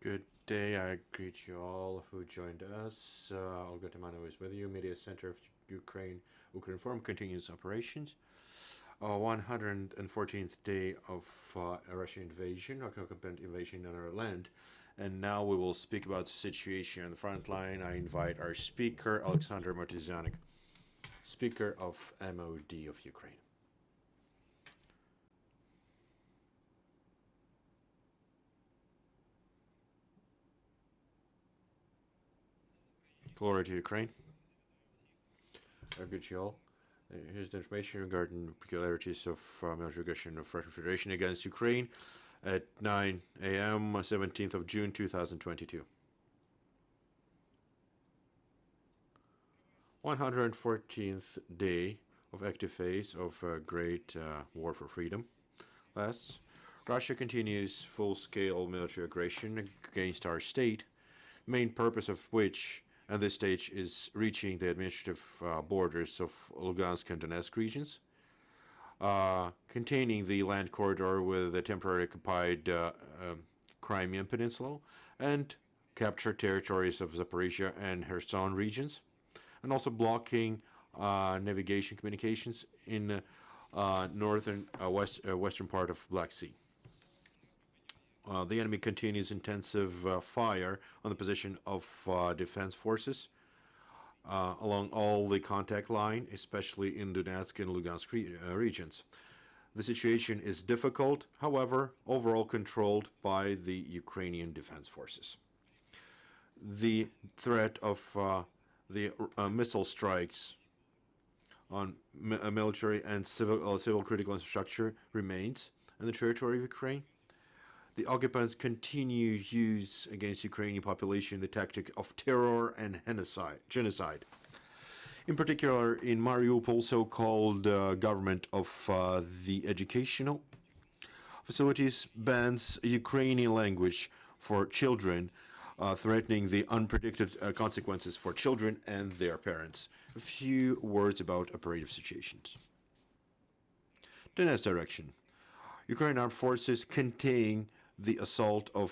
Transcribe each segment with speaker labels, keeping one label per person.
Speaker 1: Good day. I greet you all who joined us. Olga Tamano is with you. Media Center of Ukraine, Ukrinform continues operations. 114th day of Russian invasion, occupied invasion on our land. And now we will speak about the situation on the front line. I invite our speaker, Oleksandr Motuzianyk, Speaker of MOD of Ukraine. Glory to Ukraine. I greet you all. Here's the information regarding peculiarities of military aggression of Russian Federation against Ukraine at 9 a.m. 17th of June 2022. 114th day of active phase of great war for freedom. Last, Russia continues full-scale military aggression against our state, main purpose of which at this stage is reaching the administrative borders of Lugansk and Donetsk regions, containing the land corridor with the temporarily occupied Crimean Peninsula, and capture territories of Zaporizhia and Kherson regions, and also blocking navigation communications in northern western part of Black Sea. The enemy continues intensive fire on the position of defense forces along all the contact line, especially in Donetsk and Lugansk regions. The situation is difficult, however, overall controlled by the Ukrainian defense forces. The threat of the missile strikes on military and civil critical infrastructure remains in the territory of Ukraine. The occupants continue to use against Ukrainian population the tactic of terror and genocide. In particular, in Mariupol, so-called government of the educational facilities bans Ukrainian language for children, threatening the unpredicted consequences for children and their parents. A few words about operative situations. Donetsk direction. Ukrainian armed forces contain the assault of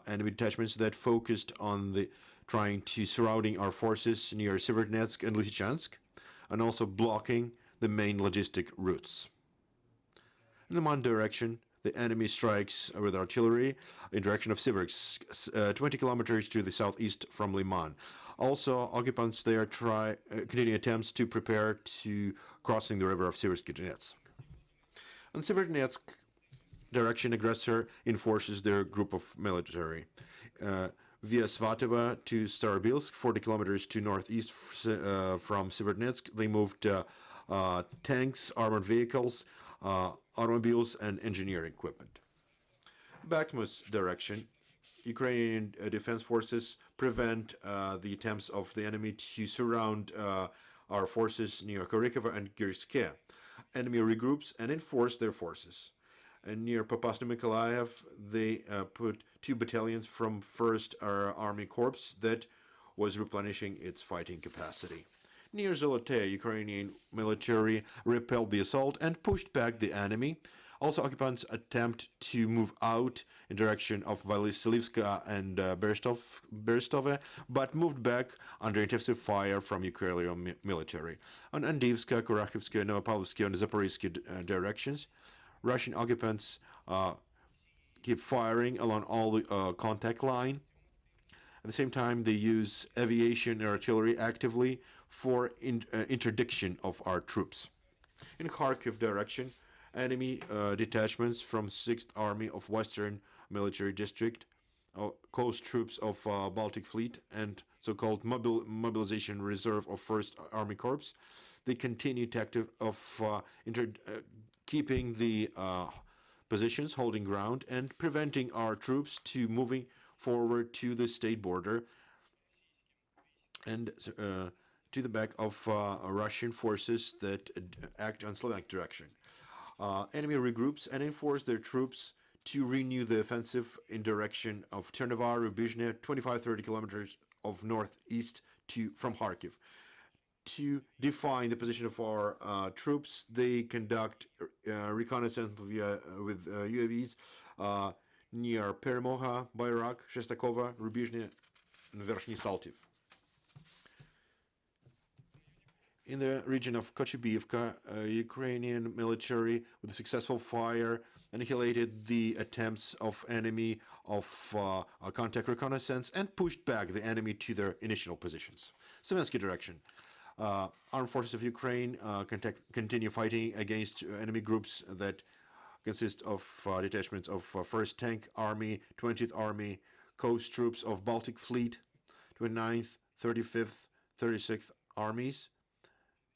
Speaker 1: enemy detachments that focused on the trying to surrounding our forces near Severodonetsk and Lysychansk, and also blocking the main logistic routes. In the Mon direction, the enemy strikes with artillery in direction of Siversk, 20 kilometers to the southeast from Liman. Also, occupants there try continuing attempts to prepare to crossing the river of Severodonetsk. On Severodonetsk direction, aggressor enforces their group of military. Via Svatova to Starobilsk, 40 kilometers to northeast from Severodonetsk, they moved tanks, armored vehicles, automobiles, and engineering equipment. Bakhmut's direction, Ukrainian defense forces prevent the attempts of the enemy to surround our forces near Kharkiv and Gyrske. Enemy regroups and enforce their forces. And near Popasny Mykolaiv, they put 2 battalions from 1st Army Corps that was replenishing its fighting capacity. Near Zolote, Ukrainian military repelled the assault and pushed back the enemy. Also, occupants attempt to move out in direction of Vasilivska and Berestove, but moved back under intensive fire from Ukrainian military. On Andivska, Kurakhivska, Novopavlovsky, and Zaporizhsky directions, Russian occupants keep firing along all the contact line. At the same time, they use aviation and artillery actively for interdiction of our troops. In Kharkiv direction, enemy detachments from 6th Army of Western Military District, coast troops of Baltic Fleet, and so-called mobilization reserve of 1st Army Corps, they continue tactic of keeping the positions, holding ground, and preventing our troops to moving forward to the state border and to the back of Russian forces that act on Slovak direction. Enemy regroups and enforce their troops to renew the offensive in direction of Ternova, Rubizhne, 25-30 kilometers of northeast from Kharkiv. To define the position of our troops, they conduct reconnaissance with UAVs near Перемога, Bayrak, Shestakova, Rubizhny, and Vershny Saltiv. In the region of Kochubivka, Ukrainian military, with a successful fire, annihilated the attempts of enemy of contact reconnaissance and pushed back the enemy to their initial positions. Semensky direction. Armed forces of Ukraine continue fighting against enemy groups that consist of detachments of 1st Tank Army, 20th Army, coast troops of Baltic Fleet, 29th, 35th, 36th Armies,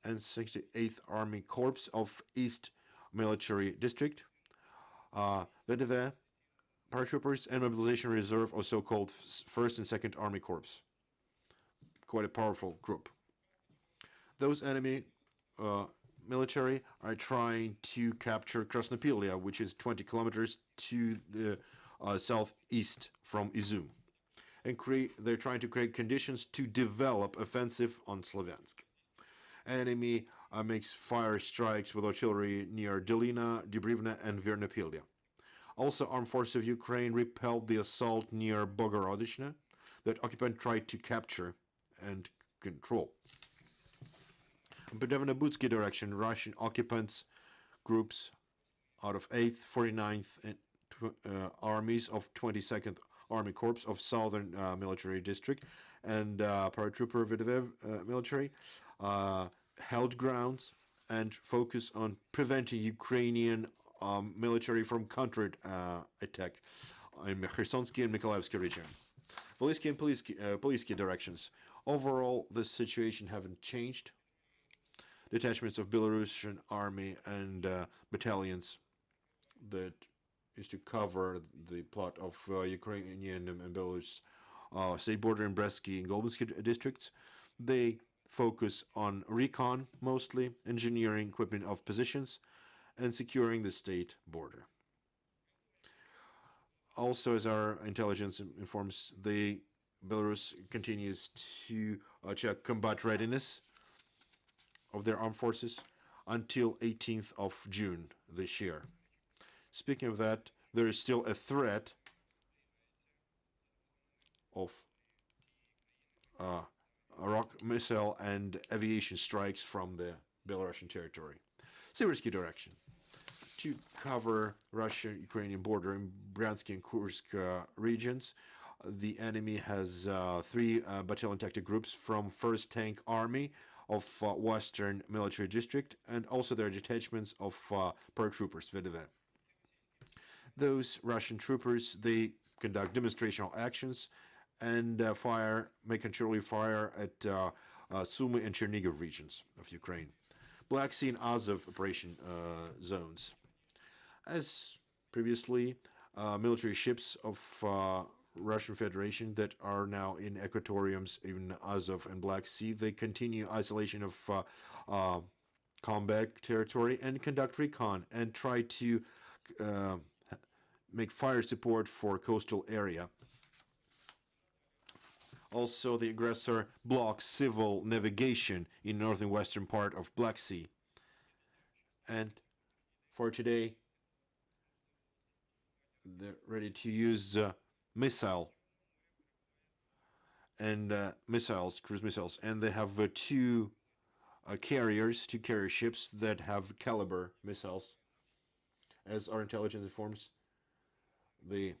Speaker 1: and 68th Army Corps of East Military District, VDV, paratroopers, and mobilization reserve of so-called 1st and 2nd Army Corps. Quite a powerful group. Those enemy military are trying to capture Krasnopilia, which is 20 kilometers to the southeast from Izum. And they're trying to create conditions to develop offensive on Slavyansk. Enemy makes fire strikes with artillery near Delina, Dubrivna, and Vernopilia. Also, armed forces of Ukraine repelled the assault near Bogorodichne that occupant tried to capture and control. In Pedevna-Butsky direction, Russian occupants groups out of 8th, 49th, and armies of 22nd Army Corps of Southern Military District and paratrooper Vedev military held grounds and focus on preventing Ukrainian military from counter attack in Khersonsky and Mykolaievsky region. Volysky and Polysky directions. Overall, the situation haven't changed. Detachments of Belarusian army and battalions that is to cover the plot of Ukrainian and Belarus state border in Brestski and Golbansky districts. They focus on recon, mostly engineering equipment of positions, and securing the state border. Also, as our intelligence informs, the Belarus continues to check combat readiness of their armed forces until 18th of June this year. Speaking of that, there is still a threat of rock missile and aviation strikes from the Belarusian territory. Siversky direction. To cover Russia-Ukrainian border in Bryansk and Kursk regions, the enemy has 3 battalion tactic groups from 1st Tank Army of Western Military District, and also their detachments of paratroopers, VDV. Those Russian troopers, they conduct demonstrational actions and make artillery fire at Sumy and Chernigiv regions of Ukraine. Black Sea and Azov operation zones. As previously, military ships of Russian Federation that are now in equatoriums in Azov and Black Sea, they continue isolation of combat territory and conduct recon and try to make fire support for coastal area. Also, the aggressor blocks civil navigation in northern western part of Black Sea. And for today, they're ready to use missile and cruise missiles, and they have 2 carrier ships that have caliber missiles. As our intelligence informs, the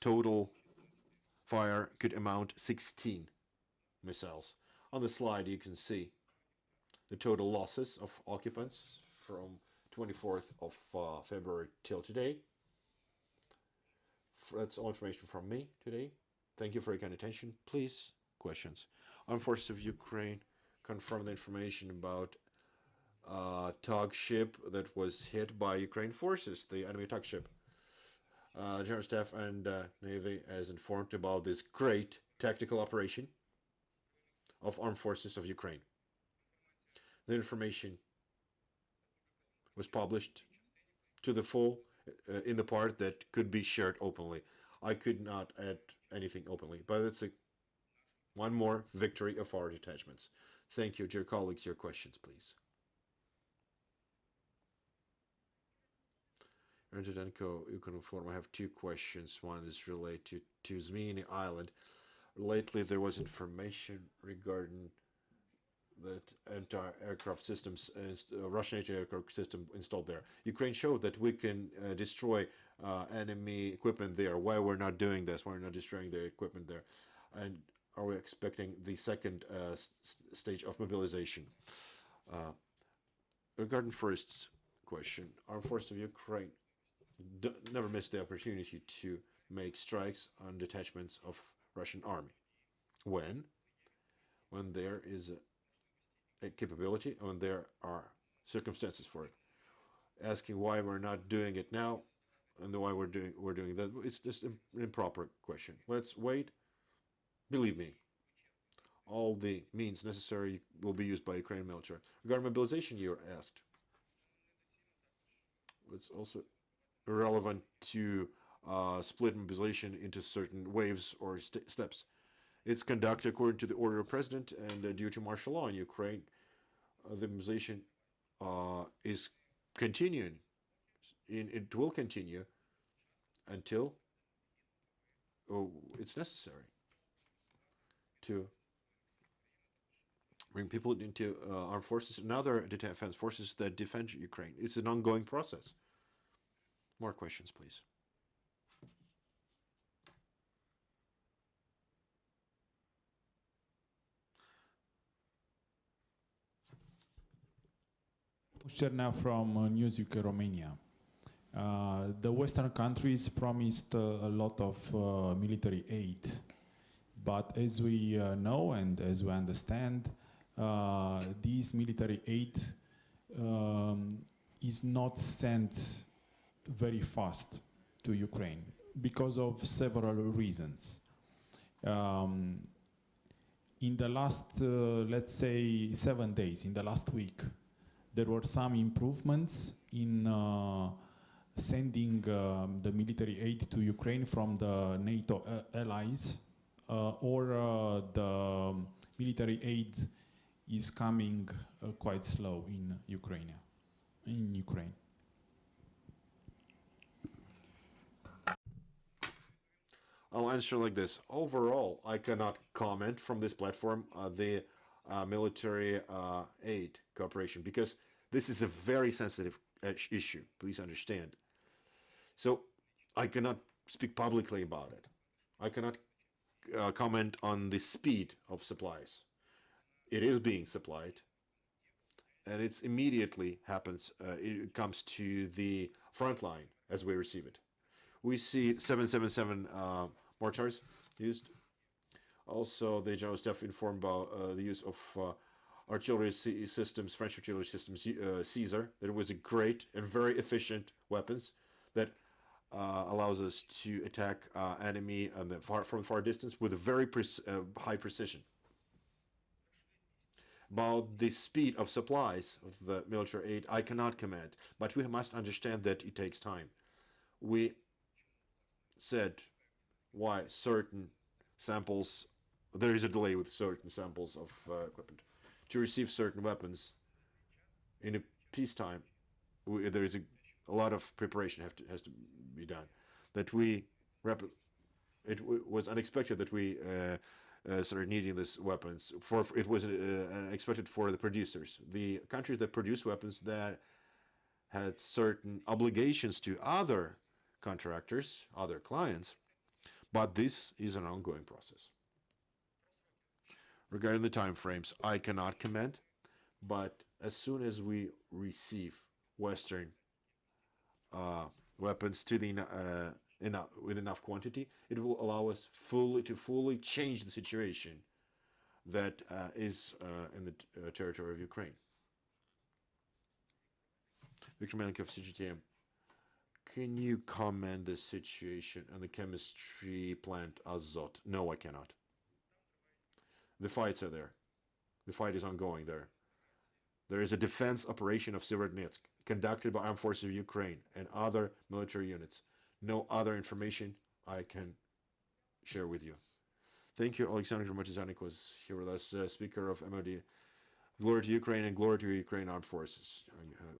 Speaker 1: total fire could amount 16 missiles. On the slide, you can see the total losses of occupants from 24th of February till today. That's all information from me today. Thank you for your kind attention. Please, questions. Armed Forces of Ukraine confirmed the information about tug ship that was hit by Ukraine forces, the enemy tug ship. General Staff and Navy has informed about this great tactical operation of Armed Forces of Ukraine. The information was published to the full in the part that could be shared openly. I could not add anything openly, but it's one more victory of our detachments. Thank you, dear colleagues. Your questions, please. Redenko, I have two questions. One is related to Zmini Island. Lately, there was information regarding that anti-aircraft systems, Russian anti-aircraft system installed there. Ukraine showed that we can destroy enemy equipment there. Why we're not doing this? Why we're not destroying their equipment there? And are we expecting the second stage of mobilization? Regarding first question, armed forces of Ukraine never missed the opportunity to make strikes on detachments of Russian army. When there is a capability, when there are circumstances for it. Asking why we're not doing it now, and why we're doing that, it's just an improper question. Let's wait. Believe me, all the means necessary will be used by Ukrainian military. Regarding mobilization, you were asked. It's also irrelevant to split mobilization into certain waves or steps. It's conducted according to the order of president and due to martial law in Ukraine. The mobilization is continuing. It will continue until it's necessary to bring people into armed forces and other defense forces that defend Ukraine. It's an ongoing process. More questions, please.
Speaker 2: Cerna from Newsweek, Romania. The Western countries promised a lot of military aid, but as we know and as we understand, this military aid is not sent very fast to Ukraine because of several reasons. In the last, let's say, 7 days, in the last week, there were some improvements in sending the military aid to Ukraine from the NATO allies, or the military aid is coming quite slow in Ukraine.
Speaker 1: I'll answer like this. Overall, I cannot comment from this platform the military aid cooperation, because this is a very sensitive issue. Please understand. So I cannot speak publicly about it. I cannot comment on the speed of supplies. It is being supplied, and it's immediately happens. It comes to the front line as we receive it. We see 777 mortars used. Also, the General Staff informed about the use of artillery systems, French artillery systems, Caesar. That it was a great and very efficient weapons that allows us to attack enemy from far distance with a very high precision. About the speed of supplies of the military aid, I cannot comment, but we must understand that it takes time. We said why certain samples, there is a delay with certain samples of equipment. To receive certain weapons in a peacetime, there is a lot of preparation has to be done. That it was unexpected that we started needing these weapons. It was unexpected for the producers. The countries that produce weapons that had certain obligations to other contractors, other clients, but this is an ongoing process. Regarding the time frames, I cannot comment, but as soon as we receive Western weapons to the with enough quantity, it will allow us to fully change the situation that is in the territory of Ukraine. Viktor Melenkov, CGTM. Can you comment the situation on the chemistry plant Azot? No, I cannot. The fights are there. The fight is ongoing there. There is a defense operation of Severodonetsk conducted by Armed Forces of Ukraine and other military units. No other information I can share with you. Thank you. Oleksandr Motuzianyk was here with us, Speaker of MOD. Glory to Ukraine and glory to Ukraine Armed Forces.